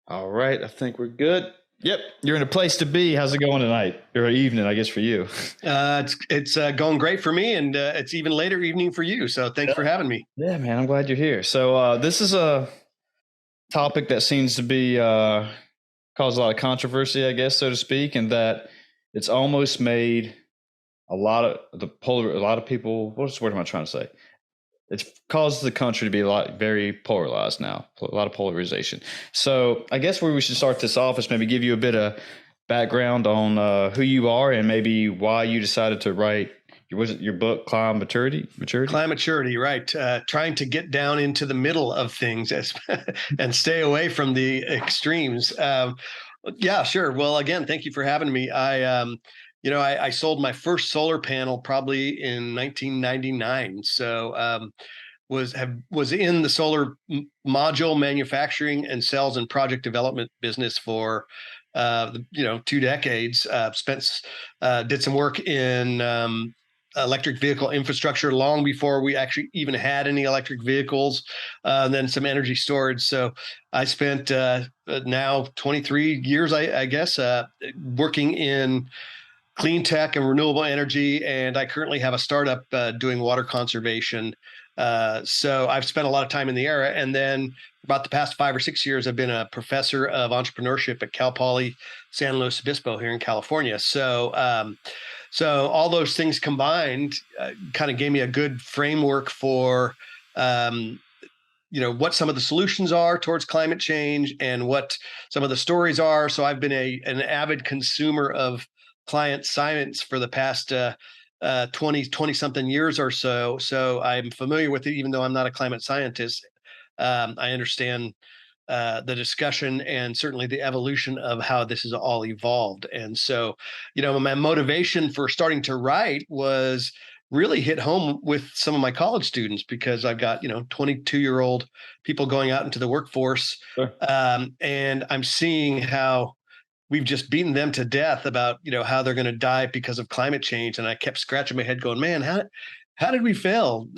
All right, I think we're good. Yep, you're in a place to be. How's it going tonight? Or evening, I guess, for you. It's going great for me, and it's even later evening for you. So thanks Yeah. for having me. Yeah, man, I'm glad you're here. So this is a topic that seems to be cause a lot of controversy, I guess, so to speak, and that it's almost made a lot of people. What's the word am I trying to say? It's caused the country to be very polarized now, a lot of polarization. So I guess where we should start this off is maybe give you a bit of background on who you are and maybe why you decided to write your book, Climate Maturity? Climaturity, right? Trying to get down into the middle of things and stay away from the extremes. Yeah, sure. Well, again, thank you for having me. I sold my first solar panel probably in 1999. So was in the solar module manufacturing and sales and project development business for 2 decades. Did some work in electric vehicle infrastructure long before we actually even had any electric vehicles, and then some energy storage. So I spent now 23 years, I guess, working in clean tech and renewable energy. And I currently have a startup doing water conservation. So I've spent a lot of time in the area. And then about the past 5 or 6 years, I've been a professor of entrepreneurship at Cal Poly San Luis Obispo here in California. So all those things combined kind of gave me a good framework for what some of the solutions are towards climate change and what some of the stories are. So I've been an avid consumer of client science for the past 20 something years or so. So I'm familiar with it, even though I'm not a climate scientist. I understand the discussion and certainly the evolution of how this has all evolved. And so, my motivation for starting to write was really hit home with some of my college students because I've got 22-year-old people going out into the workforce, Sure. and I'm seeing how we've just beaten them to death about how they're going to die because of climate change. And I kept scratching my head going, man, how did we fail?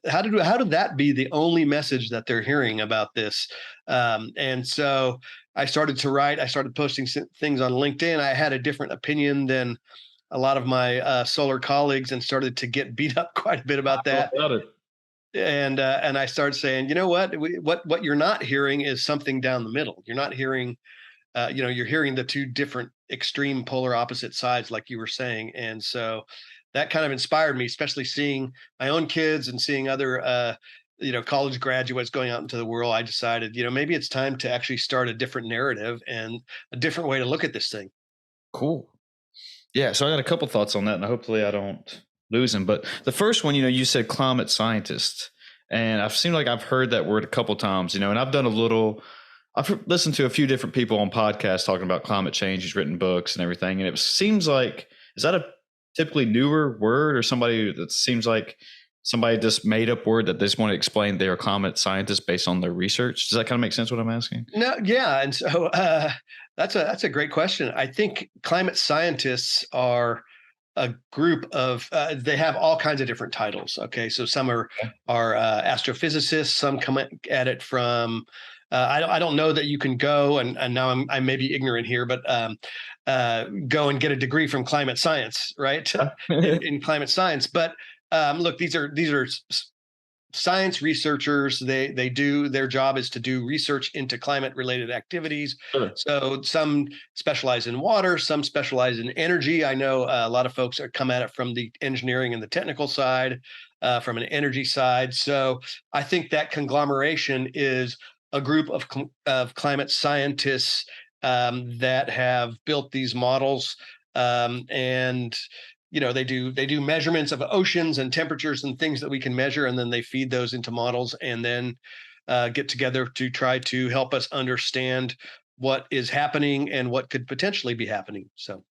How did that be the only message that they're hearing about this? And so I started to write. I started posting things on LinkedIn. I had a different opinion than a lot of my solar colleagues, and started to get beat up quite a bit about How that. about it? And I started saying, you know what? What you're not hearing is something down the middle. You're not hearing you're hearing the two different extreme polar opposite sides, like you were saying. And so that kind of inspired me, especially seeing my own kids and seeing other, college graduates going out into the world. I decided, maybe it's time to actually start a different narrative and a different way to look at this thing. Cool. Yeah, so I got a couple thoughts on that, and hopefully I don't lose them. But the first one, you said climate scientist, and I've seemed like I've heard that word a couple times, and I've done a little. I've listened to a few different people on podcasts talking about climate change. He's written books and everything, and it seems like, is that a typically newer word, or somebody that seems like somebody just made up word that they just want to explain they are climate scientists based on their research? Does that kind of make sense? What I'm asking? No, yeah, and so that's a great question. I think climate scientists are a group of they have all kinds of different titles. Okay, so some are astrophysicists. Some come at it from I don't know that you can go and now I may be ignorant here, but go and get a degree from climate science, right? in climate science. But look, these are science researchers. They do, their job is to do research into climate related activities. Sure. So some specialize in water, some specialize in energy. I know a lot of folks are come at it from the engineering and the technical side, from an energy side. So I think that conglomeration is a group of climate scientists that have built these models, and they do measurements of oceans and temperatures and things that we can measure, and then they feed those into models, and then get together to try to help us understand what is happening and what could potentially be happening. So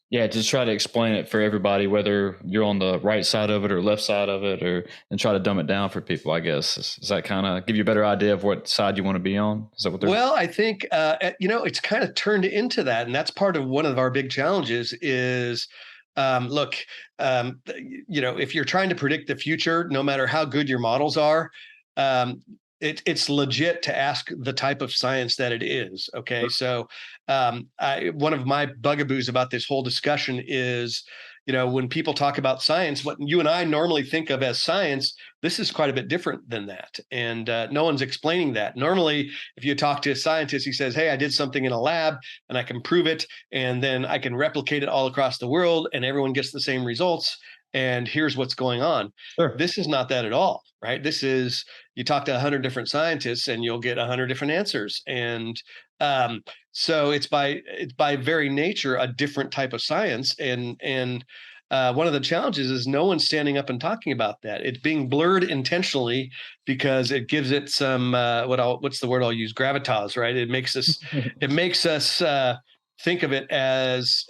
Yeah, just try to explain it for everybody, whether you're on the right side of it or left side of it, or and try to dumb it down for people. I guess does that kind of give you a better idea of what side you want to be on? Is that what they're? well, I think it's kind of turned into that, and that's part of one of our big challenges is look, if you're trying to predict the future, no matter how good your models are, um, it's legit to ask the type of science that it is. Okay, so one of my bugaboos about this whole discussion is, when people talk about science, what you and I normally think of as science, this is quite a bit different than that, and no one's explaining that. Normally, if you talk to a scientist, he says, "Hey, I did something in a lab, and I can prove it, and then I can replicate it all across the world, and everyone gets the same results. And here's what's going on." Sure. This is not that at all, right? This is, you talk to 100 different scientists and you'll get 100 different answers. And so it's by very nature a different type of science. And one of the challenges is no one's standing up and talking about that. It's being blurred intentionally because it gives it some what's the word I'll use, gravitas, right? It makes us think of it as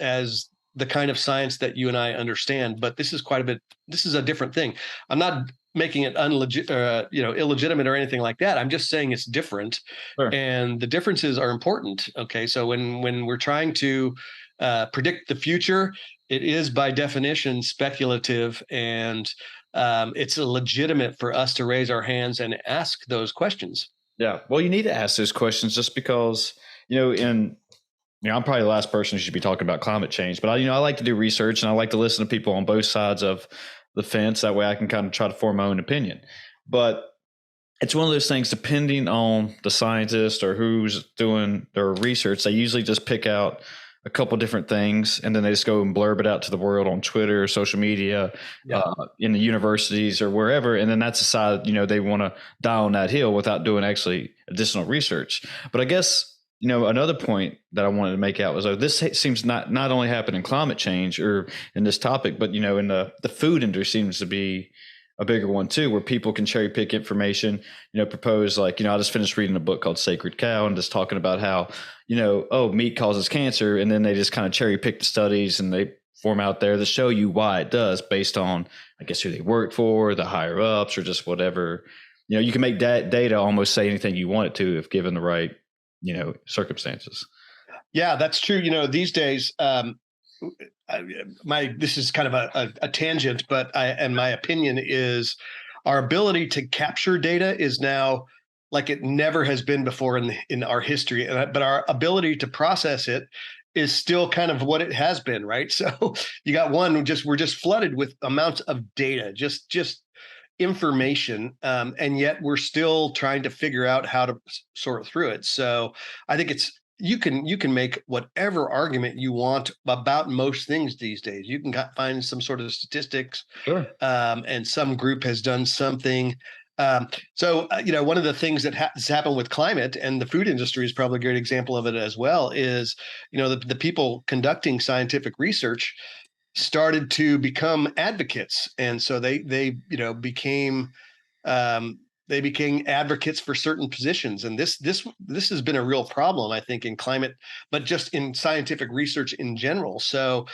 the kind of science that you and I understand. But this is quite a bit. This is a different thing. I'm not making it illegitimate or anything like that. I'm just saying it's different, Sure. and the differences are important. Okay, so when we're trying to predict the future, it is by definition speculative, and it's legitimate for us to raise our hands and ask those questions. Yeah. Well, you need to ask those questions just because, I'm probably the last person who should be talking about climate change, but I like to do research and I like to listen to people on both sides of the fence. That way I can kind of try to form my own opinion. But it's one of those things, depending on the scientist or who's doing their research, they usually just pick out a couple different things and then they just go and blurb it out to the world on Twitter, social media, Yeah. in the universities or wherever. And then that's the side, they want to die on that hill without doing actually additional research. But I guess, another point that I wanted to make out was this seems not only happen in climate change or in this topic, but, in the food industry seems to be a bigger one too, where people can cherry pick information, propose like, I just finished reading a book called Sacred Cow and just talking about how, meat causes cancer. And then they just kind of cherry pick the studies and they form out there to show you why it does based on, I guess, who they worked for, the higher ups, or just whatever. You can make that data almost say anything you want it to if given the right, circumstances. Yeah, that's true. These days, this is kind of a tangent, but my opinion is our ability to capture data is now like it never has been before in our history, but our ability to process it is still kind of what it has been, right? So you got we're just flooded with amounts of data, just information, and yet we're still trying to figure out how to sort through it. So I think you can make whatever argument you want about most things these days. You can find some sort of statistics, Sure. and some group has done something. One of the things that has happened with climate, and the food industry is probably a great example of it as well, is the people conducting scientific research started to become advocates, and so they became advocates for certain positions, and this has been a real problem, I think, in climate, but just in scientific research in general. So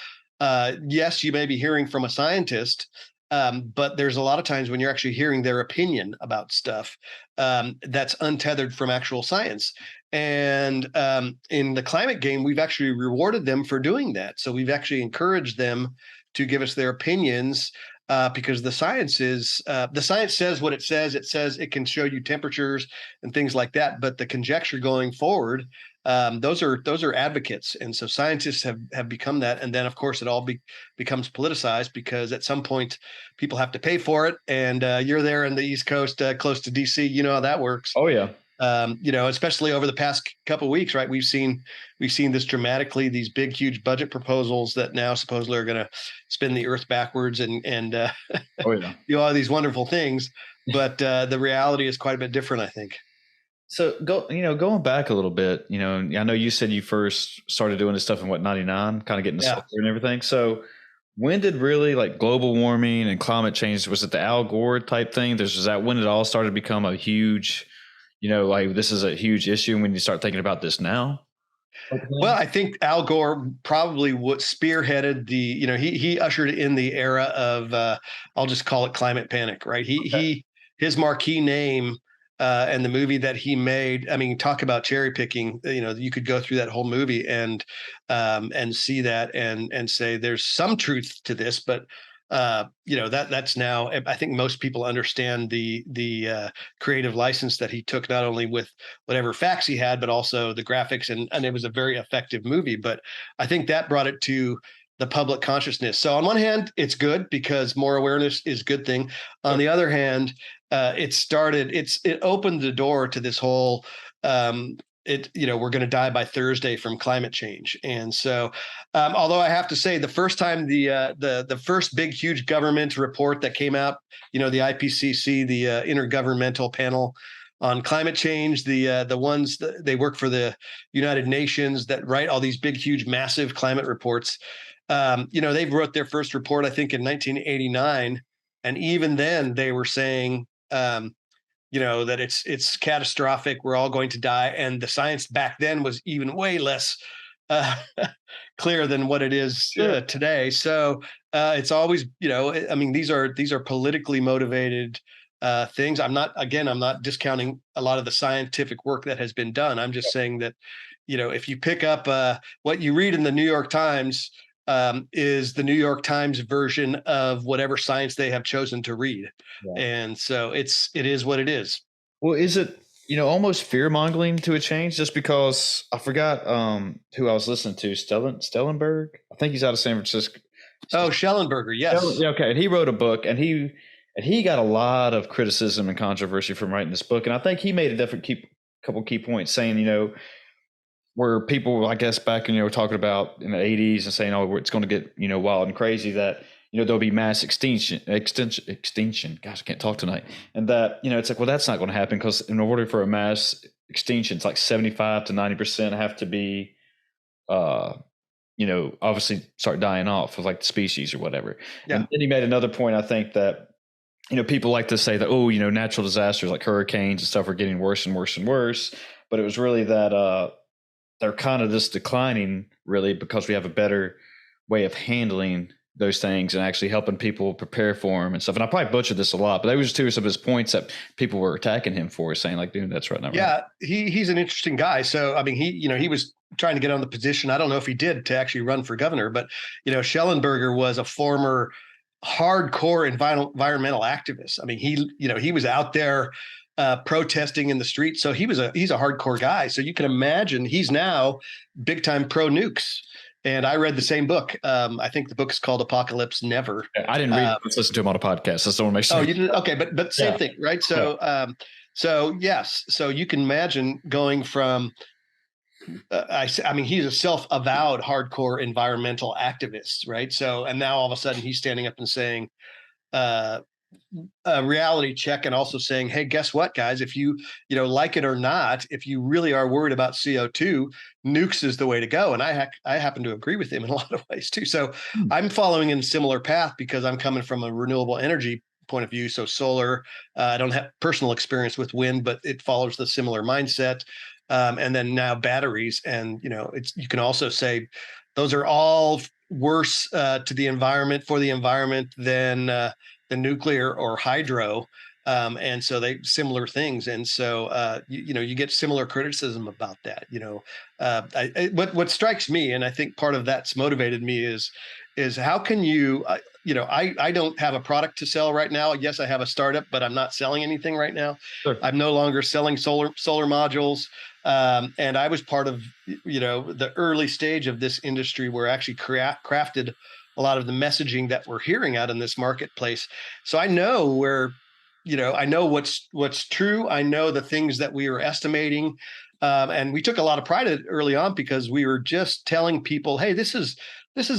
yes, you may be hearing from a scientist, but there's a lot of times when you're actually hearing their opinion about stuff that's untethered from actual science. And in the climate game, we've actually rewarded them for doing that. So we've actually encouraged them to give us their opinions, because the science says what it says. It says it can show you temperatures and things like that. But the conjecture going forward, those are advocates, and so scientists have become that. And then, of course, it all becomes politicized because at some point people have to pay for it. And you're there in the East Coast, close to DC. You know how that works. Oh yeah. Especially over the past couple of weeks, right? We've seen this dramatically. These big, huge budget proposals that now supposedly are going to spin the Earth backwards and Oh yeah. do all these wonderful things. But the reality is quite a bit different, I think. So going back a little bit, I know you said you first started doing this stuff in 99, kind of getting the Yeah. solar and everything. So when did really like global warming and climate change, was it the Al Gore type thing? Was that when it all started to become a huge, like this is a huge issue when you start thinking about this now? Well, I think Al Gore probably spearheaded he ushered in the era of I'll just call it climate panic, right? His marquee name, and the movie that he made. I mean, talk about cherry picking. You could go through that whole movie and see that and say there's some truth to this, but that's now, I think most people understand the creative license that he took, not only with whatever facts he had, but also the graphics, and it was a very effective movie. But I think that brought it to the public consciousness. So on one hand, it's good because more awareness is a good thing. On the other hand, it opened the door to this whole we're going to die by Thursday from climate change. And so, although I have to say, the first time the first big, huge government report that came out, the IPCC, the Intergovernmental Panel on Climate Change, the ones that they work for the United Nations that write all these big, huge, massive climate reports. They wrote their first report, I think, in 1989, and even then they were saying, that it's catastrophic. We're all going to die. And the science back then was even way less uh, clear than what it is today. So it's always, these are politically motivated things. I'm not discounting a lot of the scientific work that has been done. I'm just saying that, if you pick up what you read in the New York Times, is the New York Times version of whatever science they have chosen to read. Yeah. And so it is what it is. Well, is it, almost fear mongering to a change, just because I forgot who I was listening to, Stellenberg? I think he's out of San Francisco. Oh, Schellenberger. Yes. Okay. And he wrote a book, and he got a lot of criticism and controversy from writing this book. And I think he made a couple key points saying, where people, I guess, back talking about in the 80s and saying, oh, it's going to get, wild and crazy, that, there'll be mass extinction. Gosh, I can't talk tonight. And that, it's like, well, that's not going to happen, because in order for a mass extinction, it's like 75 to 90% have to be, obviously start dying off of like the species or whatever. Yeah. And then he made another point, I think, that, people like to say that, oh, natural disasters like hurricanes and stuff are getting worse and worse and worse. But it was really that, they're kind of just declining, really, because we have a better way of handling those things and actually helping people prepare for them and stuff. And I probably butchered this a lot, but that was two of his points that people were attacking him for, saying like, dude, that's right. Yeah. Right. He's an interesting guy. So, I mean, he was trying to get on the position. I don't know if he did to actually run for governor, but, Schellenberger was a former hardcore environmental activist. I mean, he was out there protesting in the street. So he's a hardcore guy. So you can imagine he's now big time pro nukes. And I read the same book. I think the book is called Apocalypse Never. I didn't read it. Let's listen to him on a podcast. That's the one. Oh, you didn't? Okay. But same thing, right? So, yes. So you can imagine going from, he's a self-avowed hardcore environmental activist, right? So, and now all of a sudden he's standing up and saying, a reality check, and also saying, hey, guess what, guys, if you like it or not, if you really are worried about CO2, nukes is the way to go. And I happen to agree with him in a lot of ways too. So I'm following in a similar path because I'm coming from a renewable energy point of view. So solar, I don't have personal experience with wind, but it follows the similar mindset. And then now batteries, and you can also say those are all worse to the environment, for the environment, than the nuclear or hydro. And so they similar things. And so, you get similar criticism about that. What strikes me, and I think part of that's motivated me, is how can you, I don't have a product to sell right now. Yes, I have a startup, but I'm not selling anything right now. Sure. I'm no longer selling solar modules. And I was part of, the early stage of this industry where I actually crafted a lot of the messaging that we're hearing out in this marketplace. So I know where, I know what's true. I know the things that we were estimating. And we took a lot of pride in it early on because we were just telling people, hey, this is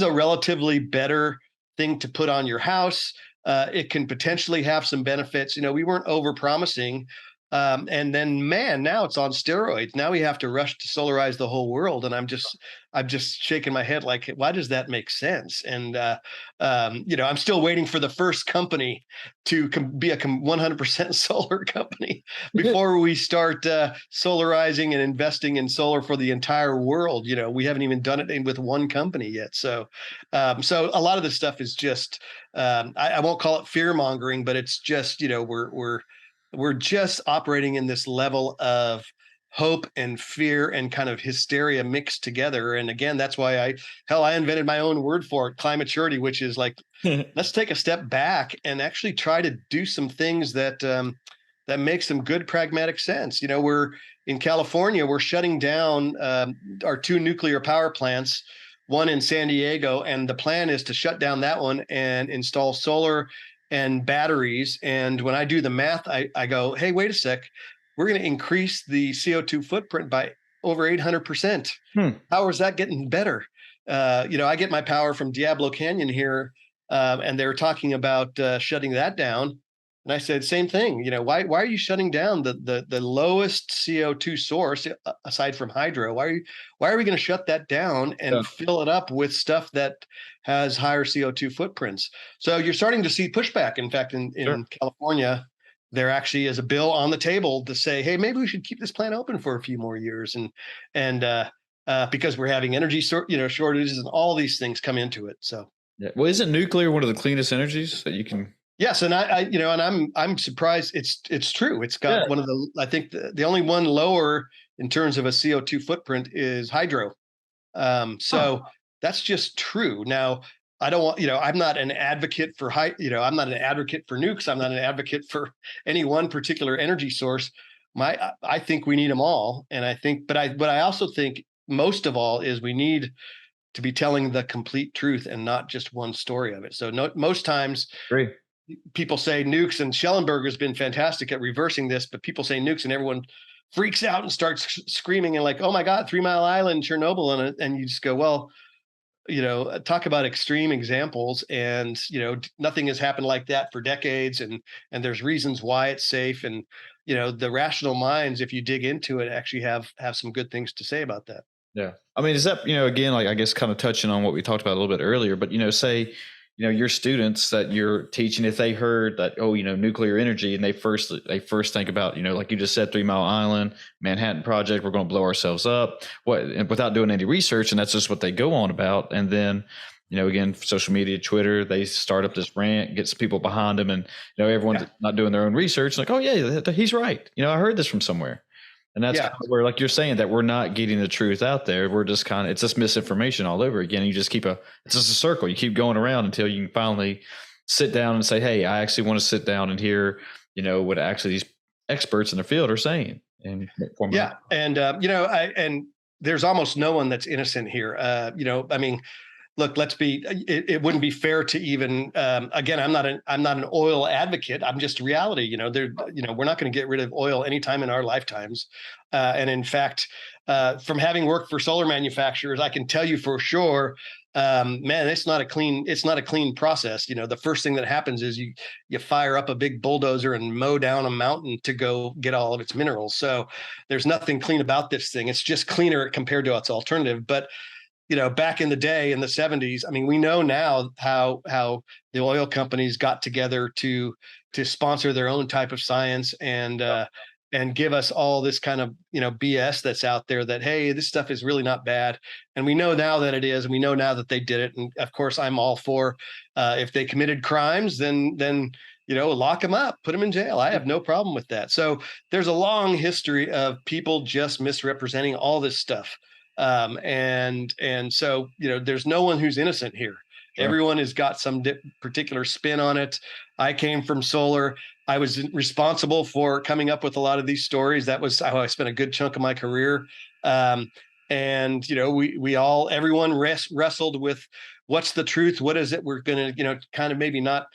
a relatively better thing to put on your house. It can potentially have some benefits. We weren't over promising. And then, man, now it's on steroids. Now we have to rush to solarize the whole world. And I'm just shaking my head like, why does that make sense? And, I'm still waiting for the first company to be a 100% solar company before we start solarizing and investing in solar for the entire world. We haven't even done it with one company yet. So a lot of this stuff is just, I won't call it fear mongering, but it's just, we're just operating in this level of hope and fear and kind of hysteria mixed together. And again, that's why I invented my own word for it, climaturity, which is like, let's take a step back and actually try to do some things that make some good pragmatic sense. We're in California, we're shutting down our 2 nuclear power plants, one in San Diego, and the plan is to shut down that one and install solar and batteries. And when I do the math, I go, hey, wait a sec, we're going to increase the CO2 footprint by over 800%. How is that getting better? I get my power from Diablo Canyon here, and they're talking about shutting that down. And I said, same thing. Why are you shutting down the lowest CO2 source aside from hydro? Why are we going to shut that down and fill it up with stuff that has higher CO2 footprints? So you're starting to see pushback. In fact, in California, there actually is a bill on the table to say, hey, maybe we should keep this plant open for a few more years, and because we're having energy shortages and all these things come into it. So well, isn't nuclear one of the cleanest energies that you can? Yes, and I'm surprised. It's true. It's got one of the, I think the only one lower in terms of a CO2 footprint is hydro. So that's just true. Now, I don't want, I'm not an advocate for I'm not an advocate for nukes. I'm not an advocate for any one particular energy source. I think we need them all, and but I also think most of all is we need to be telling the complete truth and not just one story of it. So most times. Great. People say nukes, and Schellenberger has been fantastic at reversing this, but people say nukes and everyone freaks out and starts screaming and like, oh my God, 3 Mile Island, Chernobyl. And you just go, well, talk about extreme examples, and, nothing has happened like that for decades. And there's reasons why it's safe. And, the rational minds, if you dig into it, actually have some good things to say about that. Yeah. I mean, is that, again, like, I guess kind of touching on what we talked about a little bit earlier, but, say, your students that you're teaching, if they heard that, nuclear energy, and they first think about, like you just said, 3 Mile Island, Manhattan Project, we're going to blow ourselves up, without doing any research. And that's just what they go on about. And then, again, social media, Twitter, they start up this rant, gets people behind them, and, everyone's not doing their own research. Like, oh yeah, he's right. I heard this from somewhere. And that's kind of where, like you're saying, that we're not getting the truth out there. We're just it's just misinformation all over again. You just it's just a circle. You keep going around until you can finally sit down and say, hey, I actually want to sit down and hear, what actually these experts in the field are saying. And and there's almost no one that's innocent here. I mean, look, it wouldn't be fair to even, again, I'm not an oil advocate. I'm just reality. We're not going to get rid of oil anytime in our lifetimes. And in fact, from having worked for solar manufacturers, I can tell you for sure, man, it's not a clean process. The first thing that happens is you fire up a big bulldozer and mow down a mountain to go get all of its minerals. So there's nothing clean about this thing. It's just cleaner compared to its alternative. But back in the day in the 70s, I mean, we know now how the oil companies got together to sponsor their own type of science and give us all this kind of, BS that's out there that, hey, this stuff is really not bad. And we know now that it is, and we know now that they did it. And of course, I'm all for if they committed crimes, then lock them up, put them in jail. I have no problem with that. So there's a long history of people just misrepresenting all this stuff. And so, there's no one who's innocent here. Sure. Everyone has got some particular spin on it. I came from solar. I was responsible for coming up with a lot of these stories. That was how I spent a good chunk of my career. And, everyone wrestled with what's the truth? What is it? We're going to, kind of maybe not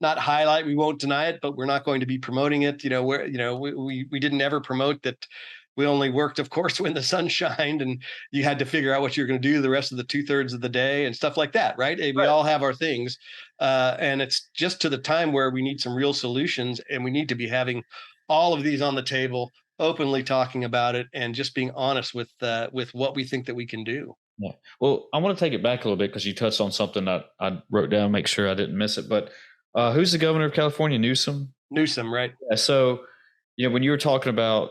highlight, we won't deny it, but we're not going to be promoting it. We didn't ever promote that. We only worked, of course, when the sun shined, and you had to figure out what you're going to do the rest of the 2/3 of the day and stuff like that, right? We all have our things, and it's just to the time where we need some real solutions, and we need to be having all of these on the table, openly talking about it, and just being honest with what we think that we can do. Yeah. Well, I want to take it back a little bit because you touched on something that I wrote down, make sure I didn't miss it. But who's the governor of California? Newsom? Newsom, right? Yeah, so, when you were talking about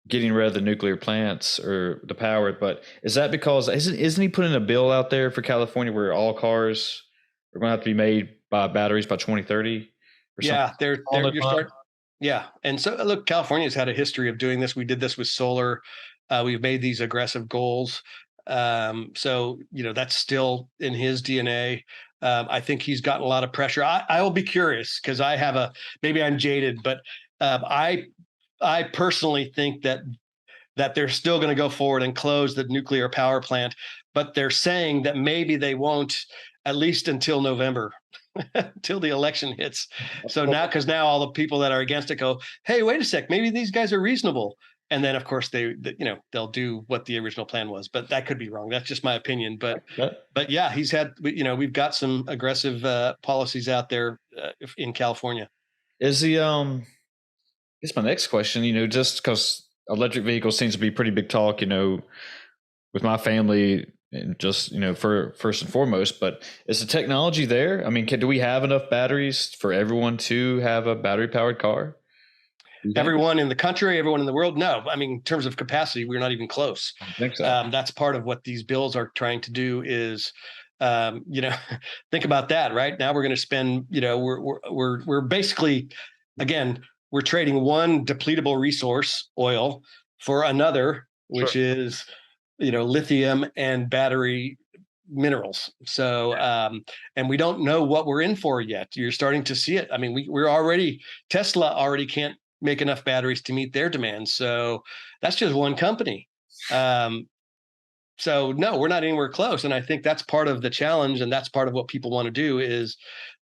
getting rid of the nuclear plants or the power, but is that because isn't he putting a bill out there for California where all cars are going to have to be made by batteries by 2030? Yeah, Yeah. And so look, California's had a history of doing this. We did this with solar. We've made these aggressive goals. So, that's still in his DNA. I think he's gotten a lot of pressure. I will be curious because maybe I'm jaded, but I personally think that they're still going to go forward and close the nuclear power plant, but they're saying that maybe they won't, at least until November, until the election hits. So because now all the people that are against it go, hey, wait a sec, maybe these guys are reasonable. And then of course they'll do what the original plan was, but that could be wrong. That's just my opinion. But yeah, we've got some aggressive policies out there in California. Is the I guess my next question, just because electric vehicles seems to be pretty big talk, with my family and just, for first and foremost, but is the technology there? I mean, do we have enough batteries for everyone to have a battery powered car? Everyone in the country, everyone in the world? No. I mean, in terms of capacity, we're not even close. I think so. That's part of what these bills are trying to do is, think about that, right? Now we're going to spend, we're basically, again, we're trading one depletable resource, oil, for another, which is, lithium and battery minerals. So, and we don't know what we're in for yet. You're starting to see it. I mean, Tesla already can't make enough batteries to meet their demands. So that's just one company. So no, we're not anywhere close. And I think that's part of the challenge. And that's part of what people want to do is,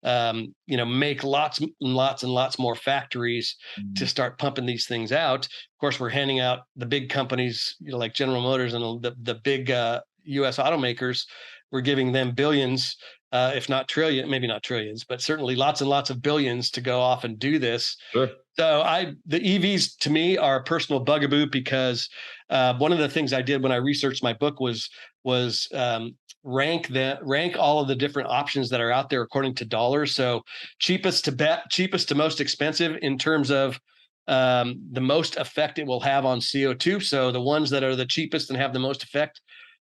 make lots and lots and lots more factories to start pumping these things out. Of course, we're handing out the big companies, like General Motors and the big US automakers. We're giving them billions, if not trillion, maybe not trillions, but certainly lots and lots of billions to go off and do this. Sure. So the EVs to me are a personal bugaboo because one of the things I did when I researched my book was rank all of the different options that are out there according to dollars. So cheapest to most expensive in terms of the most effect it will have on CO2. So the ones that are the cheapest and have the most effect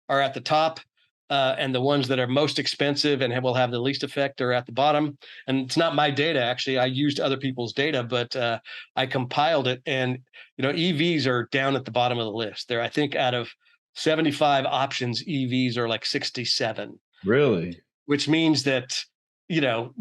are at the top. And the ones that are most expensive and will have the least effect are at the bottom. And it's not my data, actually. I used other people's data, but I compiled it. And, EVs are down at the bottom of the list. There, I think out of 75 options, EVs are like 67. Really? Which means that, they're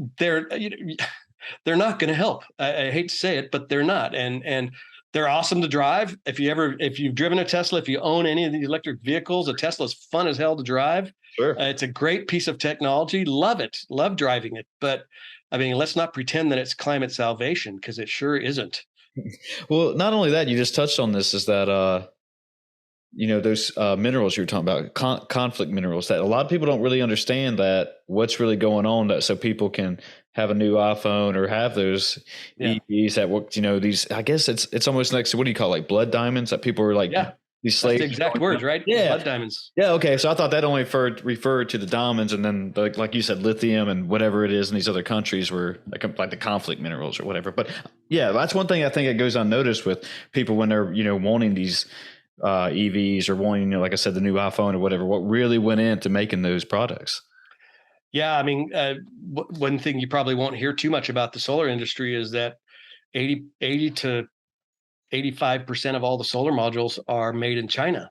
not going to help. I hate to say it, but they're not. And they're awesome to drive. If you've driven a Tesla, if you own any of the electric vehicles, a Tesla is fun as hell to drive. Sure. It's a great piece of technology. Love it. Love driving it. But I mean, let's not pretend that it's climate salvation because it sure isn't. Well, not only that, you just touched on this, is that, those minerals you were talking about, conflict minerals, that a lot of people don't really understand that what's really going on, that so people can have a new iPhone or have those EVs that work, these, I guess it's almost next to, what do you call it, like blood diamonds, that people are like, these slaves. That's the exact words, right? Yeah. Blood diamonds. Yeah. Okay. So I thought that only referred to the diamonds, and then like you said, lithium and whatever it is in these other countries were like the conflict minerals or whatever. But yeah, that's one thing I think that goes unnoticed with people when they're, wanting these EVs or wanting, like I said, the new iPhone or whatever, what really went into making those products. Yeah. I mean, one thing you probably won't hear too much about the solar industry is that 80 to 85% of all the solar modules are made in China.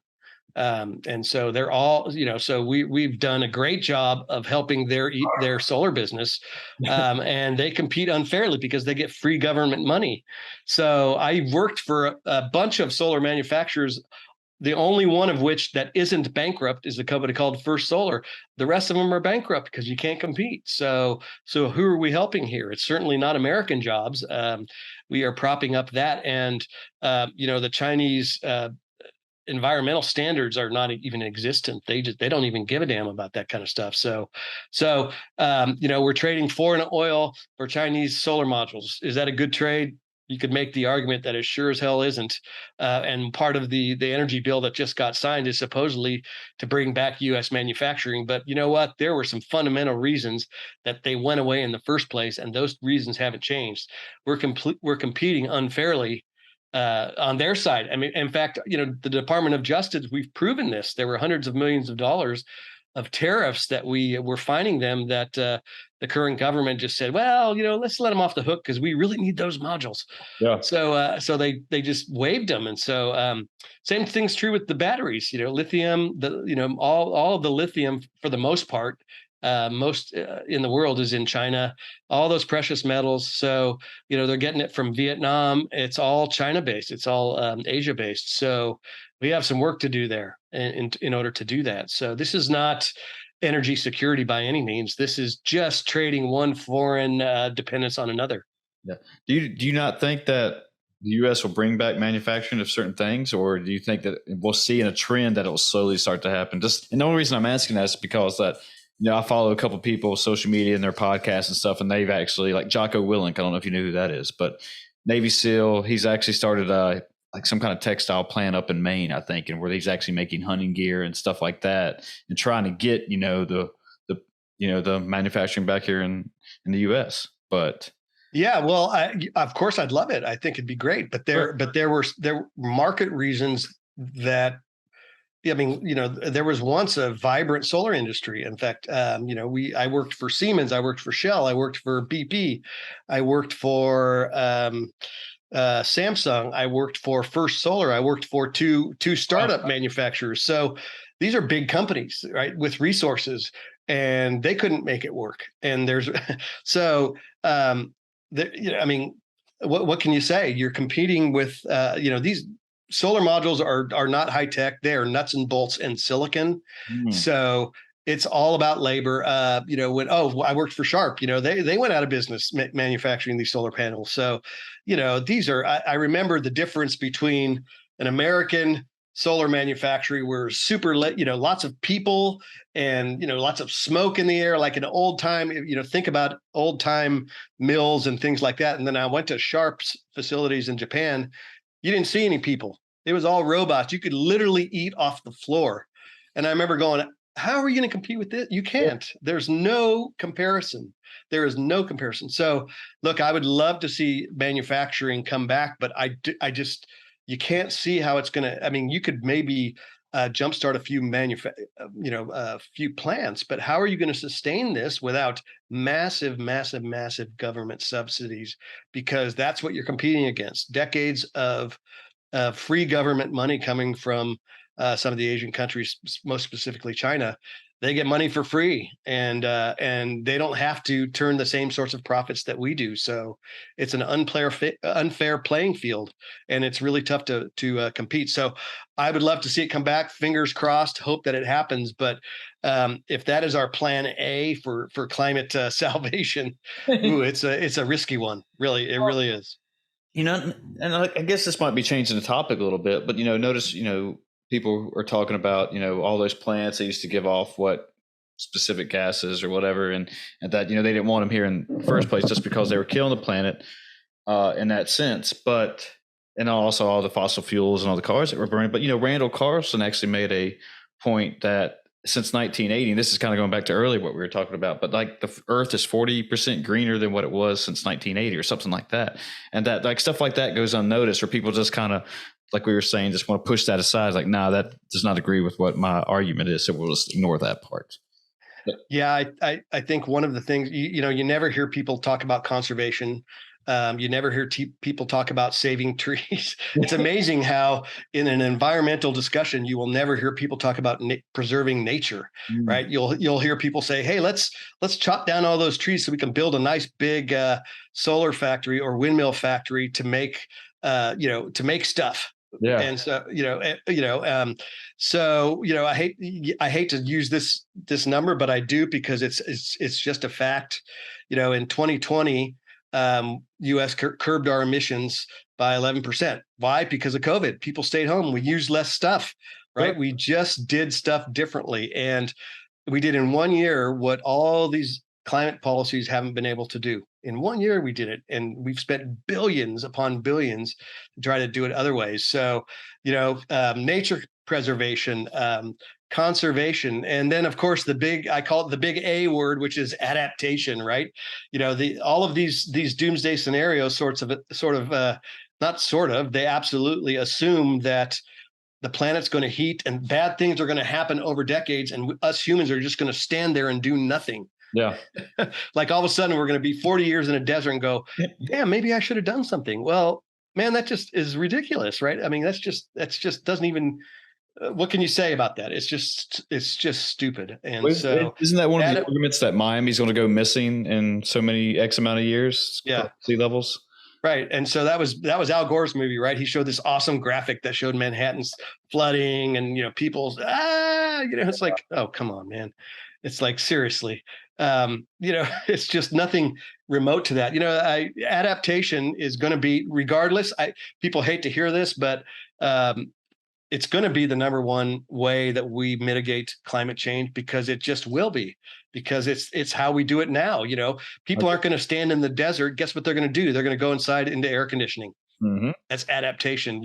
And so they're all, so we've done a great job of helping their solar business. And they compete unfairly because they get free government money. So I worked for a bunch of solar manufacturers, the only one of which that isn't bankrupt is a company called First Solar. The rest of them are bankrupt because you can't compete. So who are we helping here? It's certainly not American jobs. We are propping up that. And, the Chinese environmental standards are not even existent. They don't even give a damn about that kind of stuff. So we're trading foreign oil for Chinese solar modules. Is that a good trade? You could make the argument that it sure as hell isn't. And part of the energy bill that just got signed is supposedly to bring back U.S. manufacturing. But you know what? There were some fundamental reasons that they went away in the first place, and those reasons haven't changed. We're competing unfairly on their side. I mean, in fact, the Department of Justice, we've proven this. There were hundreds of millions of dollars of tariffs that we were finding them, that the current government just said, well, let's let them off the hook because we really need those modules. Yeah. So they just waived them. And so same thing's true with the batteries. Lithium, all of the lithium for the most part, most in the world is in China. All those precious metals. So they're getting it from Vietnam. It's all China based. It's all Asia based. So we have some work to do there in order to do that. So this is not energy security by any means. This is just trading one foreign dependence on another. Yeah. Do you not think that the U.S. will bring back manufacturing of certain things, or do you think that we'll see in a trend that it will slowly start to happen? And the only reason I'm asking that is because that I follow a couple of people on social media and their podcasts and stuff, and they've actually, like Jocko Willink, I don't know if you knew who that is, but Navy SEAL, he's actually started like some kind of textile plant up in Maine, I think, and where he's actually making hunting gear and stuff like that, and trying to get the manufacturing back here in the U.S. But yeah, well, of course I'd love it. I think it'd be great, but there were market reasons that. I mean, there was once a vibrant solar industry. In fact, I worked for Siemens, I worked for Shell, I worked for BP, I worked for Samsung, I worked for First Solar, I worked for two startup manufacturers. So these are big companies, right, with resources, and they couldn't make it work. And there's so I mean, what can you say? You're competing with these. Solar modules are not high tech. They are nuts and bolts and silicon. So it's all about labor. I worked for Sharp. They went out of business manufacturing these solar panels. So, these are. I remember the difference between an American solar manufacturing where super lots of people and lots of smoke in the air, like an old time. Think about old time mills and things like that. And then I went to Sharp's facilities in Japan. You didn't see any people. It was all robots. You could literally eat off the floor. And I remember going, how are you going to compete with this? You can't. There's no comparison. There is no comparison. So look, I would love to see manufacturing come back, but I just, you can't see how it's going to, I mean, you could maybe jumpstart a few a few plants, but how are you going to sustain this without massive government subsidies? Because that's what you're competing against. Decades of free government money coming from some of the Asian countries, most specifically China. They get money for free, and they don't have to turn the same sorts of profits that we do. So it's an unfair playing field, and it's really tough to compete. So I would love to see it come back. Fingers crossed. Hope that it happens. But if that is our plan A for climate salvation, it's a risky one. Really, it really is. And I guess this might be changing the topic a little bit, but notice people are talking about, all those plants that used to give off what specific gases or whatever. And that, they didn't want them here in the first place just because they were killing the planet in that sense. But, and also all the fossil fuels and all the cars that were burning. But, Randall Carlson actually made a point that since 1980, and this is kind of going back to earlier what we were talking about, but like the Earth is 40% greener than what it was since 1980 or something like that. And that like stuff like that goes unnoticed, or people just kind of, like we were saying, just want to push that aside. Like, nah, that does not agree with what my argument is. So we'll just ignore that part. Yeah, I think one of the things, you never hear people talk about conservation. You never hear people talk about saving trees. It's amazing how in an environmental discussion, you will never hear people talk about preserving nature, right? You'll hear people say, hey, let's chop down all those trees so we can build a nice big solar factory or windmill factory to make stuff. Yeah. And so, I hate to use this number, but I do, because it's just a fact. In 2020, U.S. curbed our emissions by 11%. Why? Because of COVID. People stayed home. We used less stuff, right? Sure. We just did stuff differently. And we did in 1 year what all these climate policies haven't been able to do. In 1 year, we did it. And we've spent billions upon billions to try to do it other ways. So, nature preservation, conservation, and then of course I call it the big A word, which is adaptation, right? All of these doomsday scenarios they absolutely assume that the planet's going to heat and bad things are going to happen over decades. And us humans are just going to stand there and do nothing. Yeah. Like all of a sudden we're going to be 40 years in a desert and go, damn, maybe I should have done something. Well, man, that just is ridiculous, right? I mean, that's just doesn't even, what can you say about that? It's just stupid. And Well, so isn't that one of the arguments that Miami's going to go missing in so many X amount of years? Yeah. Sea levels. Right. And so that was Al Gore's movie, right? He showed this awesome graphic that showed Manhattan's flooding and, people's, it's like, oh, come on, man. It's like, seriously, it's just nothing remote to that. Adaptation is going to be, regardless, people hate to hear this, but it's going to be the number one way that we mitigate climate change, because it just will be, because it's how we do it now. People aren't going to stand in the desert. Guess what they're going to do? They're going to go inside into air conditioning. Mm-hmm. That's adaptation.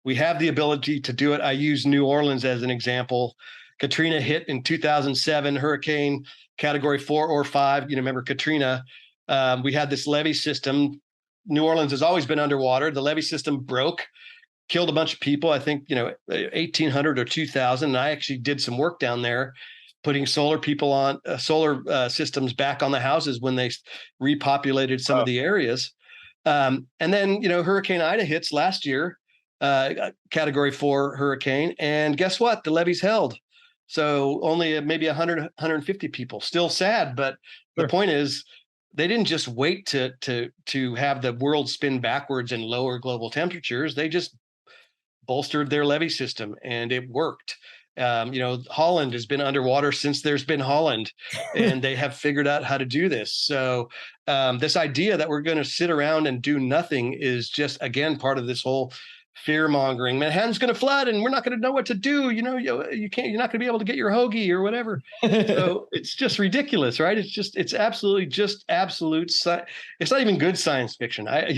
We have the ability to do it. I use New Orleans as an example. Katrina hit in 2007, hurricane category 4 or 5. Remember Katrina? We had this levee system. New Orleans has always been underwater. The levee system broke, killed a bunch of people. I think 1,800 or 2,000. And I actually did some work down there, putting solar systems back on the houses when they repopulated some of the areas. And then Hurricane Ida hits last year, category 4 hurricane, and guess what? The levees held. So only maybe 100, 150 people. Still sad, but the point is, they didn't just wait to have the world spin backwards and lower global temperatures. They just bolstered their levee system, and it worked. Holland has been underwater since there's been Holland, and they have figured out how to do this. So this idea that we're going to sit around and do nothing is just, again, part of this whole fear mongering. Manhattan's going to flood and we're not going to know what to do. You're not going to be able to get your hoagie or whatever. So it's just ridiculous, right? It's absolute. It's not even good science fiction. I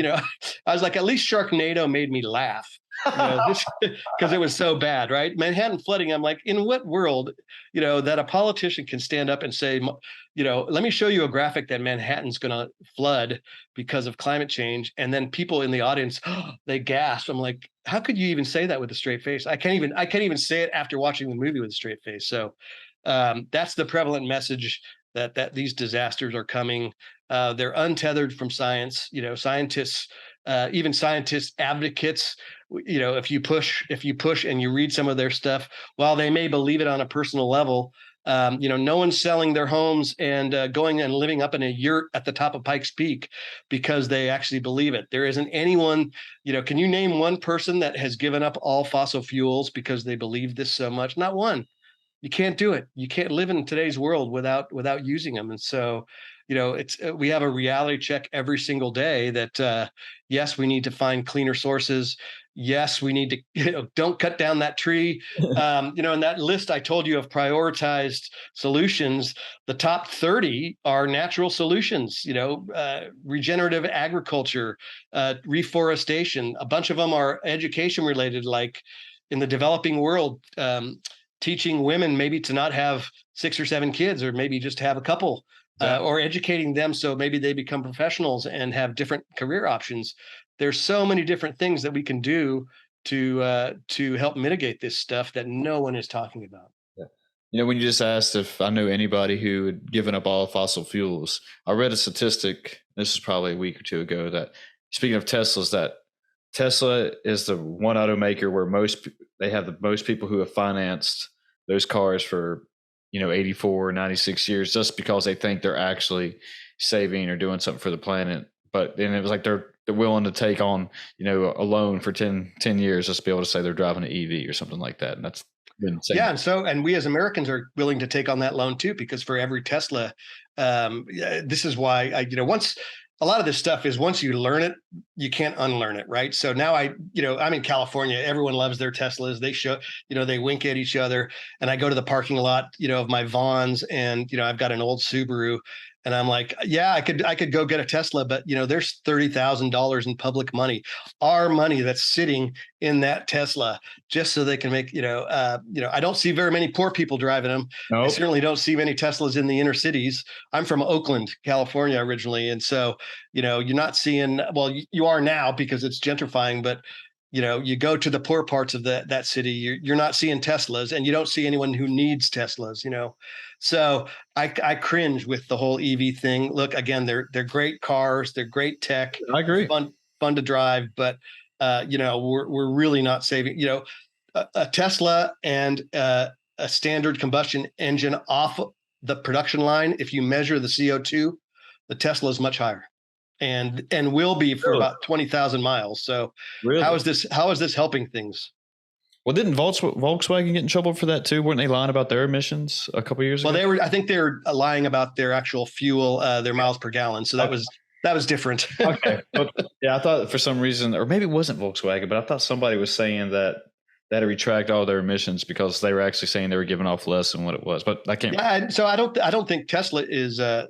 was like, at least Sharknado made me laugh. Because it was so bad, right? Manhattan flooding. I'm like, in what world, that a politician can stand up and say, let me show you a graphic that Manhattan's going to flood because of climate change. And then people in the audience, they gasp. I'm like, how could you even say that with a straight face? I can't even say it after watching the movie with a straight face. So that's the prevalent message that these disasters are coming. They're untethered from science. Scientists, even scientists, advocates, if you push and you read some of their stuff, while they may believe it on a personal level, no one's selling their homes and going and living up in a yurt at the top of Pikes Peak because they actually believe it. There isn't anyone, can you name one person that has given up all fossil fuels because they believe this so much? Not one. You can't do it. You can't live in today's world without using them. And so, we have a reality check every single day that, yes, we need to find cleaner sources. Yes, we need to, don't cut down that tree. In that list I told you of prioritized solutions, the top 30 are natural solutions, regenerative agriculture, reforestation. A bunch of them are education related, like in the developing world, teaching women maybe to not have 6 or 7 kids, or maybe just have a couple, or educating them so maybe they become professionals and have different career options. There's so many different things that we can do to help mitigate this stuff that no one is talking about. Yeah. When you just asked if I knew anybody who had given up all fossil fuels, I read a statistic, this is probably a week or two ago, that speaking of Teslas, that Tesla is the one automaker where they have the most people who have financed those cars for 84 or 96 years, just because they think they're actually saving or doing something for the planet. But then it was like they're willing to take on a loan for 10 years just to be able to say they're driving an EV or something like that. And that's insane. Yeah, and we as Americans are willing to take on that loan too, because for every Tesla, this is why once a lot of this stuff is, once you learn it, you can't unlearn it, right? So now I'm in California. Everyone loves their Teslas. They show, they wink at each other. And I go to the parking lot, of my Vons, and I've got an old Subaru, and I'm like, yeah, I could go get a Tesla, but there's $30,000 in public money, our money that's sitting in that Tesla, just so they can make, I don't see very many poor people driving them. Nope. I certainly don't see many Teslas in the inner cities. I'm from Oakland, California originally. And so, you're not seeing, well, you are now because it's gentrifying, but you go to the poor parts of that city, you're not seeing Teslas, and you don't see anyone who needs Teslas. So I cringe with the whole EV thing. Look, again, they're great cars, they're great tech, I agree. fun to drive, but we're really not saving. A Tesla and a standard combustion engine off the production line, if you measure the CO2, the Tesla is much higher, and will be for Really? about 20,000 miles. So how Really? is this helping things? Well, didn't Volkswagen get in trouble for that too? Weren't they lying about their emissions a couple years ago? Well, I think they were lying about their actual fuel, their miles per gallon. So that was different. Okay. But, yeah, I thought for some reason, or maybe it wasn't Volkswagen, but I thought somebody was saying that they had to retract all their emissions because they were actually saying they were giving off less than what it was. But I can't. Yeah, so I don't think Tesla is, I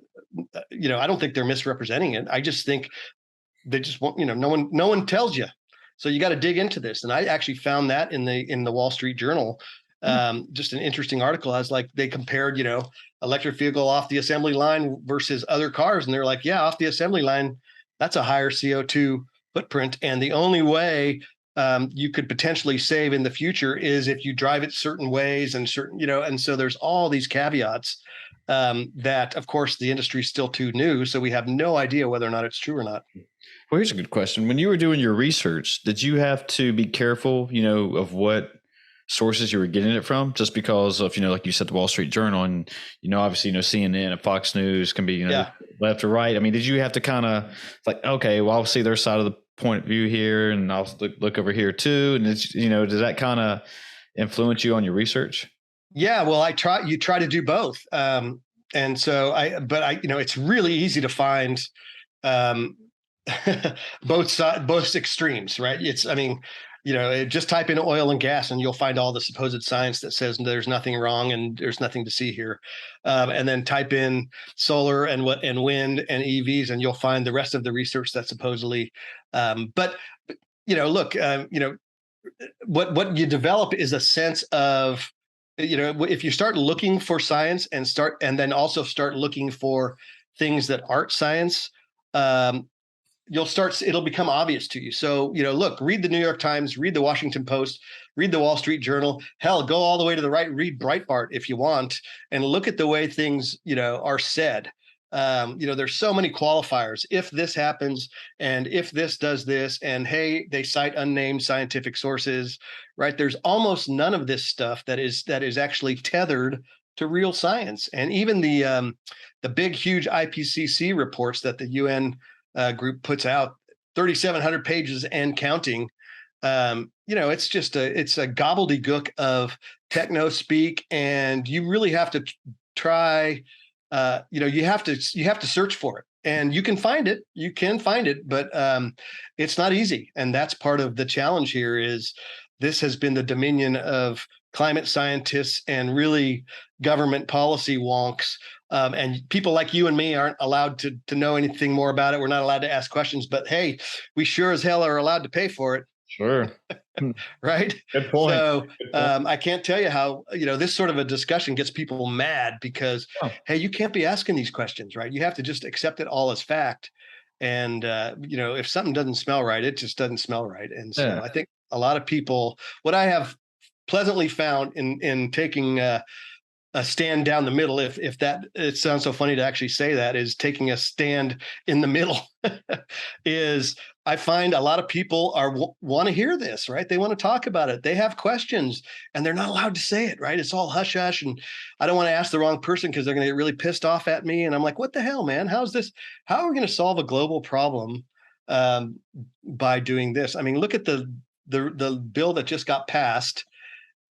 don't think they're misrepresenting it. I just think they just want, no one tells you. So you got to dig into this. And I actually found that in the Wall Street Journal, just an interesting article. I was like, they compared, electric vehicle off the assembly line versus other cars. And they're like, yeah, off the assembly line, that's a higher CO2 footprint. And the only way you could potentially save in the future is if you drive it certain ways and certain, and so there's all these caveats that, of course, the industry is still too new. So we have no idea whether or not it's true or not. Well, here's a good question. When you were doing your research, did you have to be careful, of what sources you were getting it from? Just because of, like you said, the Wall Street Journal and, obviously, CNN and Fox News can be, left or right. I mean, did you have to kind of like, okay, well, I'll see their side of the point of view here and I'll look over here too. And it's, does that kind of influence you on your research? Yeah, well, you try to do both. And so it's really easy to find, both extremes, right? Just type in oil and gas and you'll find all the supposed science that says there's nothing wrong and there's nothing to see here. And then type in solar and wind and EVs and you'll find the rest of the research that supposedly, what you develop is a sense of, if you start looking for science and then also start looking for things that aren't science, it'll become obvious to you. So, look, read the New York Times, read the Washington Post, read the Wall Street Journal, hell, go all the way to the right, read Breitbart if you want, and look at the way things, are said. There's so many qualifiers. If this happens and if this does this, and hey, they cite unnamed scientific sources, right? There's almost none of this stuff that is actually tethered to real science. And even the big, huge IPCC reports that the UN group puts out, 3,700 pages and counting. It's just it's a gobbledygook of techno speak, and you really have to try. You have to search for it, and you can find it, but it's not easy, and that's part of the challenge here. Is this has been the dominion of climate scientists and really government policy wonks. And people like you and me aren't allowed to know anything more about it. We're not allowed to ask questions, but hey, we sure as hell are allowed to pay for it. Sure. Right. Good point. So I can't tell you how, this sort of a discussion gets people mad because, hey, you can't be asking these questions, right? You have to just accept it all as fact. And, if something doesn't smell right, it just doesn't smell right. And so I think a lot of people, what I have pleasantly found in taking a stand down the middle, if that, it sounds so funny to actually say that, is taking a stand in the middle, is I find a lot of people want to hear this, right? They want to talk about it. They have questions and they're not allowed to say it, right? It's all hush hush. And I don't want to ask the wrong person because they're going to get really pissed off at me. And I'm like, what the hell, man? How are we going to solve a global problem by doing this? I mean, look at the bill that just got passed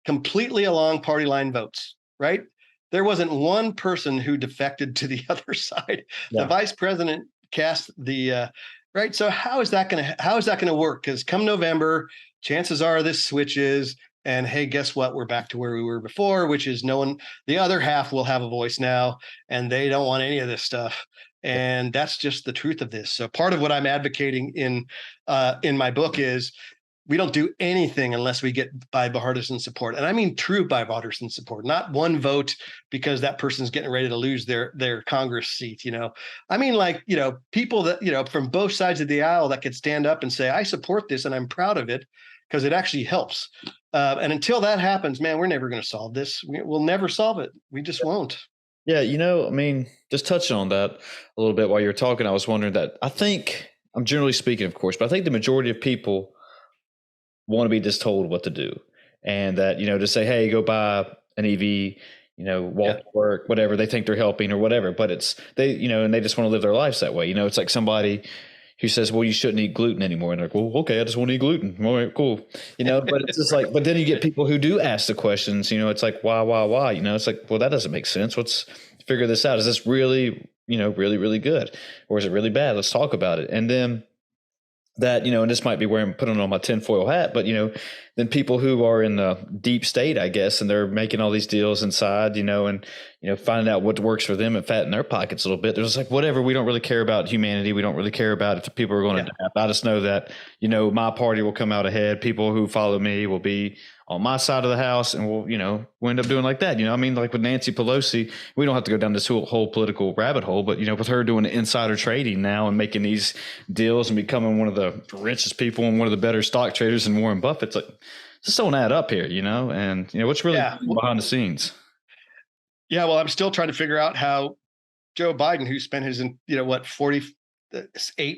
completely along party line votes, right? There wasn't one person who defected to the other side. Yeah. The vice president cast the right. So how is that going to work? Because come November, chances are this switches, and hey, guess what? We're back to where we were before, which is the other half will have a voice now, and they don't want any of this stuff. And that's just the truth of this. So part of what I'm advocating in my book is, we don't do anything unless we get bipartisan support. And I mean true bipartisan support, not one vote because that person's getting ready to lose their Congress seat. I mean, people that, from both sides of the aisle that could stand up and say, I support this and I'm proud of it. because it actually helps. And until that happens, man, we're never going to solve this. We'll never solve it. We just won't. Yeah, I mean, just touching on that a little bit while you were talking, I was wondering that I think, I'm generally speaking, of course, but I think the majority of people want to be just told what to do. And that, to say, hey, go buy an EV, walk to work, whatever, they think they're helping or whatever. But it's, and they just want to live their lives that way. It's like somebody who says, well, you shouldn't eat gluten anymore. And they're like, well, okay, I just want to eat gluten. All right, cool. But it's just like, but then you get people who do ask the questions, it's like, why? It's like, well, that doesn't make sense. Let's figure this out. Is this really, really, really good? Or is it really bad? Let's talk about it. And then that, and this might be where I'm putting on my tinfoil hat, but, then people who are in the deep state, I guess, and they're making all these deals inside, and, finding out what works for them and fatten their pockets a little bit. They're just like, whatever, we don't really care about humanity. We don't really care about if the people are going to adapt. I just know that, my party will come out ahead. People who follow me will be on my side of the house, and we'll end up doing like that. I mean, like with Nancy Pelosi, we don't have to go down this whole political rabbit hole, but with her doing insider trading now and making these deals and becoming one of the richest people and one of the better stock traders than Warren Buffett's, like, just don't add up here, and what's really behind the scenes. Yeah, well, I'm still trying to figure out how Joe Biden, who spent his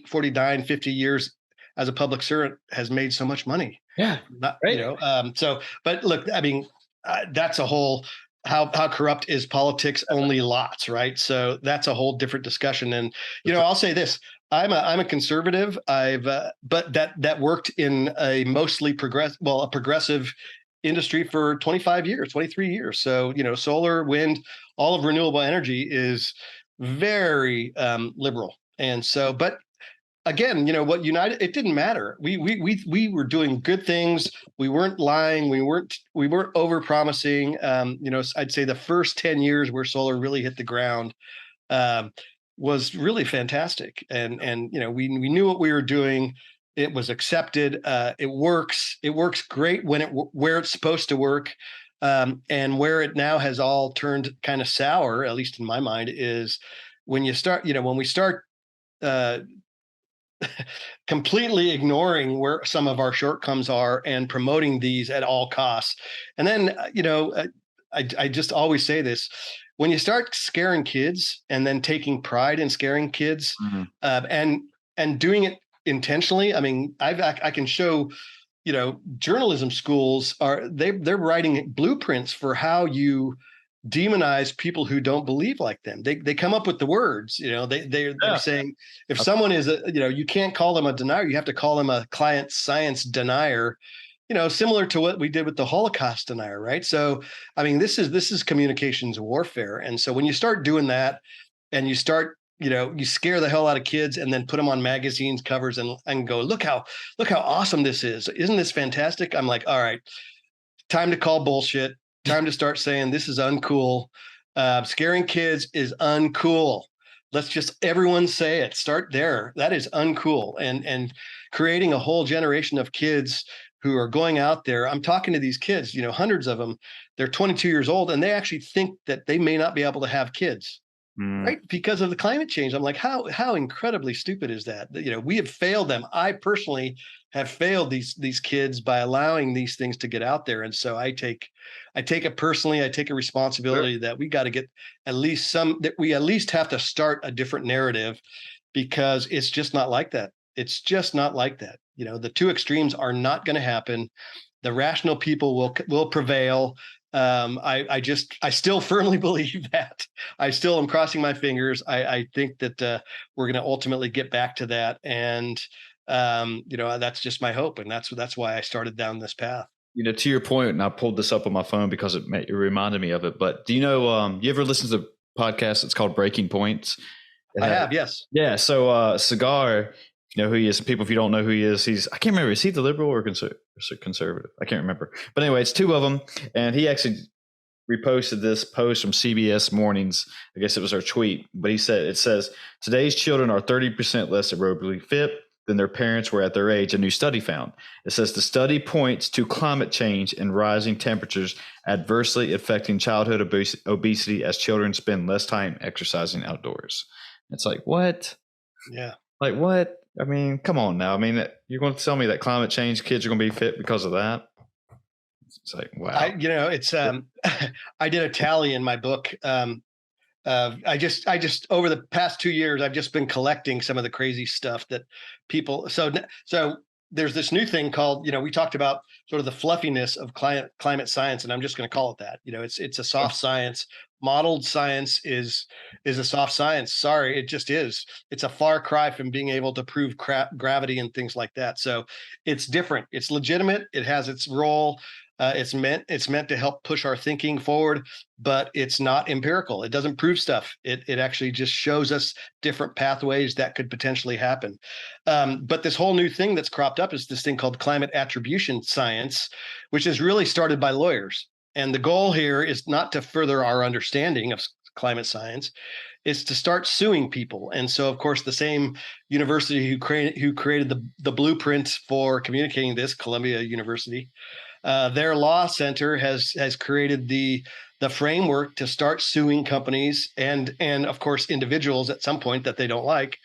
49, 50 years as a public servant, has made so much money. Yeah. Right. But look, I mean, that's a whole, how corrupt is politics? Only lots, right? So that's a whole different discussion. And, I'll say this, I'm a conservative. But that worked in a mostly progressive industry for 25 years, 23 years. So, solar, wind, all of renewable energy is very liberal. And so, but again, what united, it didn't matter. We were doing good things. We weren't lying. We weren't over promising. I'd say the first 10 years where solar really hit the ground was really fantastic. And we knew what we were doing. It was accepted. It works. It works great where it's supposed to work. And where it now has all turned kind of sour, at least in my mind, is when we start completely ignoring where some of our shortcomings are and promoting these at all costs. And then, I just always say this, when you start scaring kids and then taking pride in scaring kids, and doing it intentionally. I mean, I can show, journalism schools they're writing blueprints for how you demonize people who don't believe like them. They come up with the words, they're saying if someone is you can't call them a denier, you have to call them a client science denier, similar to what we did with the Holocaust denier, right? So, I mean, this is communications warfare. And so when you start doing that and you start, you scare the hell out of kids and then put them on magazines covers and go, look how awesome this is. Isn't this fantastic? I'm like, all right, time to call bullshit. Time to start saying this is uncool. Scaring kids is uncool. Let's just everyone say it. Start there. That is uncool. And creating a whole generation of kids who are going out there. I'm talking to these kids, hundreds of them. They're 22 years old and they actually think that they may not be able to have kids. Right, because of the climate change. I'm like, how incredibly stupid is that? We have failed them. I personally have failed these kids by allowing these things to get out there. And so I take it personally. I take a responsibility that we got to get we at least have to start a different narrative, because it's just not like that. It's just not like that. The two extremes are not going to happen. The rational people will prevail. I still firmly believe that. I still am crossing my fingers. I think that we're going to ultimately get back to that. And, that's just my hope. And that's why I started down this path. To your point, and I pulled this up on my phone because it reminded me of it. But do you know, you ever listen to the podcast? It's called Breaking Points. I have, yes. Yeah. So Cigar, who he is. People, if you don't know who he is, I can't remember. Is he the liberal or conservative? I can't remember. But anyway, it's two of them. And he actually reposted this post from CBS Mornings. I guess it was our tweet. But it says, today's children are 30% less aerobically fit than their parents were at their age, a new study found. It says the study points to climate change and rising temperatures adversely affecting childhood obesity as children spend less time exercising outdoors. It's like, what? Yeah. Like, what? I mean, come on now. I mean, you're going to tell me that climate change kids are going to be fit because of that? It's like, wow. It's I did a tally in my book. I just over the past 2 years, I've just been collecting some of the crazy stuff that people. So there's this new thing called, we talked about sort of the fluffiness of climate science, and I'm just going to call it that. It's a soft science. Modeled science is a soft science. Sorry, it just is. It's a far cry from being able to prove gravity and things like that. So it's different. It's legitimate. It has its role. It's meant to help push our thinking forward, but it's not empirical. It doesn't prove stuff. It actually just shows us different pathways that could potentially happen. But this whole new thing that's cropped up is this thing called climate attribution science, which is really started by lawyers. And the goal here is not to further our understanding of climate science, is to start suing people. And so, of course, the same university who created the blueprint for communicating this, Columbia University, their law center has created the framework to start suing companies and of course individuals at some point that they don't like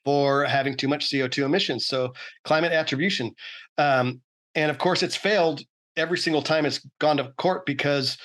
for having too much CO2 emissions. So climate attribution, and of course it's failed every single time it's gone to court because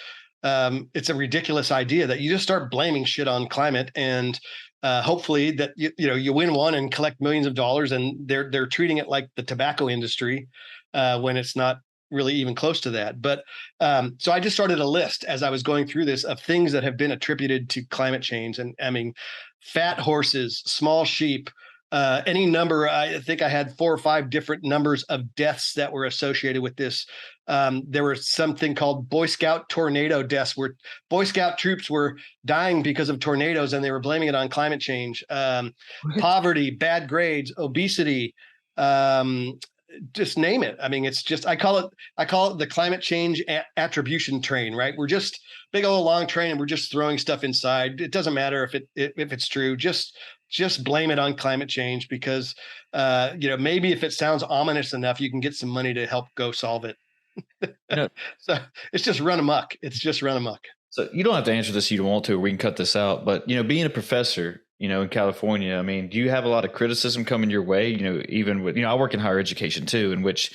it's a ridiculous idea that you just start blaming shit on climate and hopefully that you win one and collect millions of dollars, and they're treating it like the tobacco industry when it's not really even close to that. But so I just started a list as I was going through this of things that have been attributed to climate change. And I mean, fat horses, small sheep, any number. I think I had 4 or 5 different numbers of deaths that were associated with this. There was something called Boy Scout tornado deaths, where Boy Scout troops were dying because of tornadoes and they were blaming it on climate change. Poverty, bad grades, obesity, just name it. I mean, it's just I call it the climate change attribution train, right? We're just big old long train and we're just throwing stuff inside. It doesn't matter if it's true. Just blame it on climate change because maybe if it sounds ominous enough, you can get some money to help go solve it. So it's just run amok. It's just run amok. So you don't have to answer this if you don't want to, or we can cut this out. But being a professor, in California, I mean, do you have a lot of criticism coming your way? Even with I work in higher education too, in which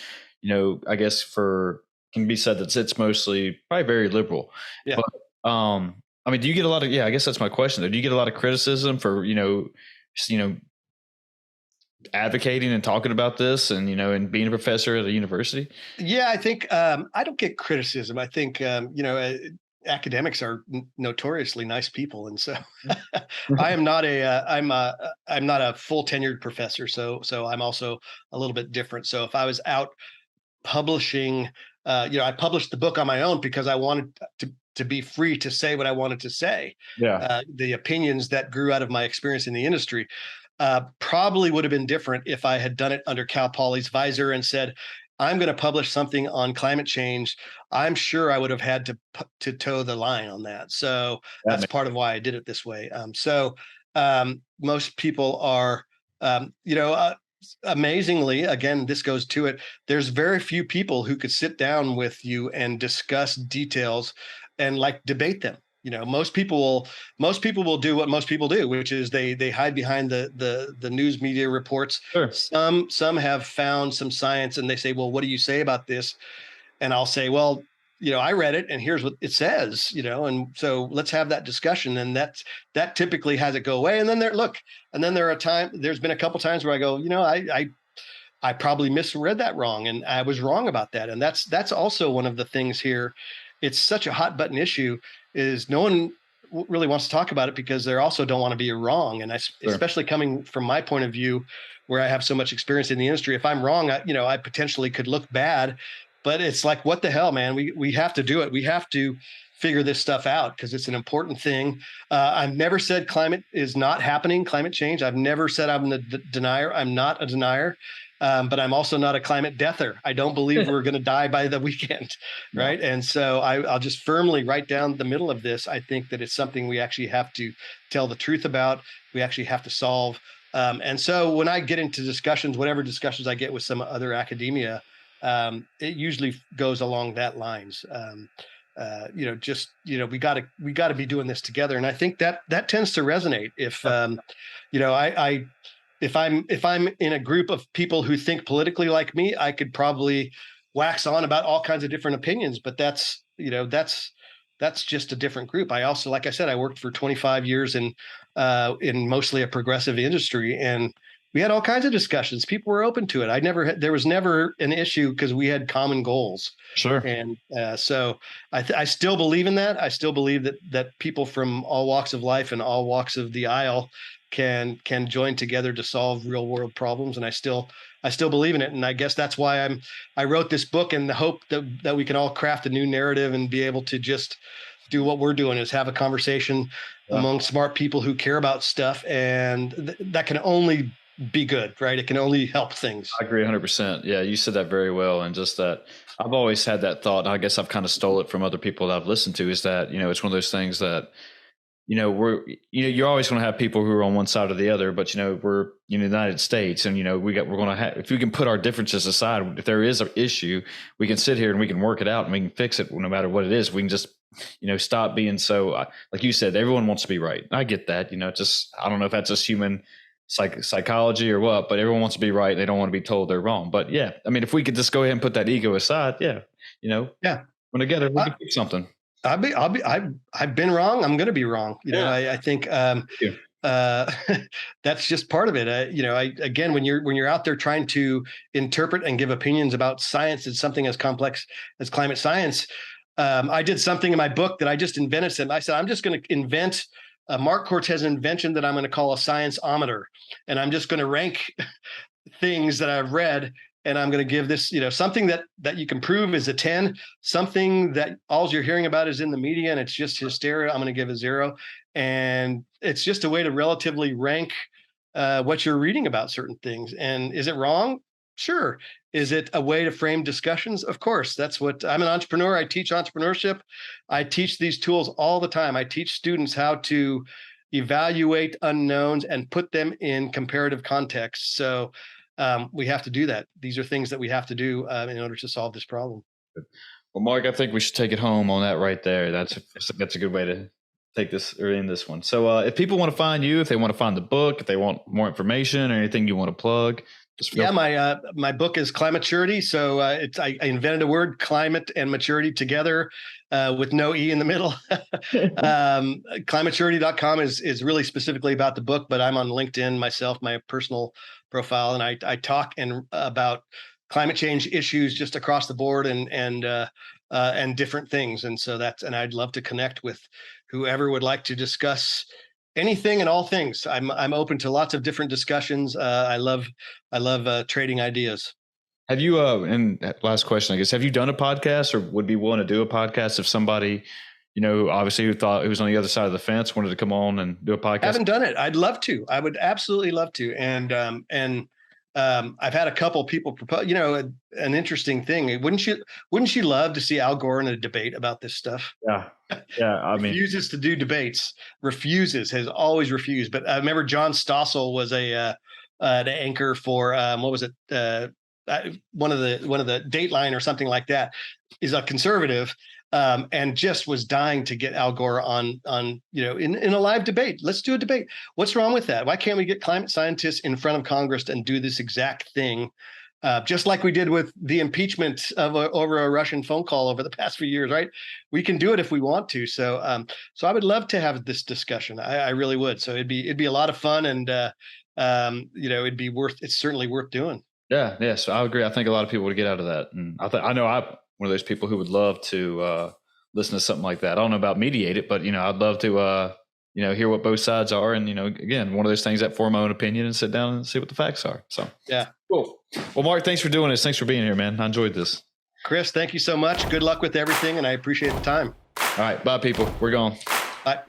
I guess can be said that it's mostly probably very liberal. Yeah. But I mean, do you get a lot of? Yeah, I guess that's my question. Though, do you get a lot of criticism for advocating and talking about this, and and being a professor at a university? Yeah, I think I don't get criticism. I think academics are notoriously nice people, and so I am not I'm not a full tenured professor. So I'm also a little bit different. So if I was out publishing, I published the book on my own because I wanted to be free to say what I wanted to say. Yeah. The opinions that grew out of my experience in the industry. Probably would have been different if I had done it under Cal Poly's visor and said, I'm going to publish something on climate change. I'm sure I would have had to toe the line on that. So that's part of why I did it this way. Most people are, amazingly, again, this goes to it. There's very few people who could sit down with you and discuss details and debate them. Most people will do what most people do, which is they hide behind the news media reports. Sure. Some have found some science and they say, well, what do you say about this? And I'll say, well, I read it and here's what it says, and so let's have that discussion. And that typically has it go away. And then there's been a couple times where I go, I probably misread that wrong. And I was wrong about that. And that's also one of the things here. It's such a hot button issue is no one really wants to talk about it because they also don't want to be wrong. And especially coming from my point of view, where I have so much experience in the industry, if I'm wrong, I potentially could look bad, but it's like, what the hell, man, we have to do it. We have to figure this stuff out because it's an important thing. I've never said climate is not happening, climate change. I've never said I'm a denier. I'm not a denier. But I'm also not a climate deather. I don't believe we're going to die by the weekend, right? No. And so I'll just firmly write down the middle of this. I think that it's something we actually have to tell the truth about. We actually have to solve. And so when I get into discussions, whatever discussions I get with some other academia, it usually goes along that lines. We got to be doing this together. And I think that tends to resonate. If I if I'm in a group of people who think politically like me, I could probably wax on about all kinds of different opinions, but that's just a different group. I also, like I said, I worked for 25 years in mostly a progressive industry, and we had all kinds of discussions. People were open to it. There was never an issue because we had common goals. Sure. And so I still believe in that. I still believe that people from all walks of life and all walks of the aisle can join together to solve real world problems. And I still believe in it. And I guess that's why I wrote this book in the hope that we can all craft a new narrative and be able to just do what we're doing, is have a conversation among smart people who care about stuff. And that can only be good, right? It can only help things. I agree 100%. Yeah, you said that very well. And just that, I've always had that thought, and I guess I've kind of stole it from other people that I've listened to, is that, it's one of those things that, you're always going to have people who are on one side or the other, but, we're in the United States, and, we're going to have, if we can put our differences aside, if there is an issue, we can sit here and we can work it out and we can fix it no matter what it is. We can just, stop being so, like you said, everyone wants to be right. I get that, just, I don't know if that's just human psychology or what, but everyone wants to be right. They don't want to be told they're wrong. But yeah, I mean, if we could just go ahead and put that ego aside, when together we can do something. I've been wrong. I'm going to be wrong. I think that's just part of it. Again, when you're out there trying to interpret and give opinions about science, it's something as complex as climate science. I did something in my book that I just invented. I said, I'm just going to invent a Marc Cortez invention that I'm going to call a science-ometer. And I'm just going to rank things that I've read. And I'm going to give this, something that you can prove is a 10, something that all you're hearing about is in the media and it's just hysteria, I'm going to give a 0. And it's just a way to relatively rank what you're reading about certain things. And is it wrong? Sure. Is it a way to frame discussions? Of course. That's what I'm an entrepreneur. I teach entrepreneurship. I teach these tools all the time. I teach students how to evaluate unknowns and put them in comparative context. So we have to do that. These are things that we have to do in order to solve this problem. Well, Mark, I think we should take it home on that right there. That's a good way to take this or end this one. So if people want to find you, if they want to find the book, if they want more information or anything you want to plug, my book is Climaturity. So I invented a word, climate and maturity together with no E in the middle. Climaturity.com is really specifically about the book, but I'm on LinkedIn myself, my personal profile, and I talk about climate change issues just across the board and different things. And so and I'd love to connect with whoever would like to discuss anything and all things. I'm open to lots of different discussions. I love trading ideas. Have you and last question, I guess, have you done a podcast or would be willing to do a podcast if somebody, obviously who was on the other side of the fence wanted to come on and do a podcast? I haven't done it. I'd love to. I would absolutely love to. And I've had a couple people propose, an interesting thing. Wouldn't you love to see Al Gore in a debate about this stuff? Yeah. I mean, refuses to do debates, has always refused. But I remember John Stossel was an anchor for, what was it? One of the Dateline or something like that. Is a conservative. And just was dying to get Al Gore on in a live debate. Let's do a debate. What's wrong with that? Why can't we get climate scientists in front of Congress and do this exact thing, just like we did with the impeachment over a Russian phone call over the past few years? Right? We can do it if we want to. So I would love to have this discussion. I really would. So it'd be a lot of fun, and it's certainly worth doing. Yeah. So I agree. I think a lot of people would get out of that, and I know I'm one of those people who would love to listen to something like that. I don't know about mediate it, but I'd love to hear what both sides are, and again, one of those things that form my own opinion and sit down and see what the facts are. So yeah, cool. Well, Mark, thanks for doing this. Thanks for being here, man. I enjoyed this. Chris, thank you so much. Good luck with everything, and I appreciate the time. All right, bye, people. We're gone. Bye.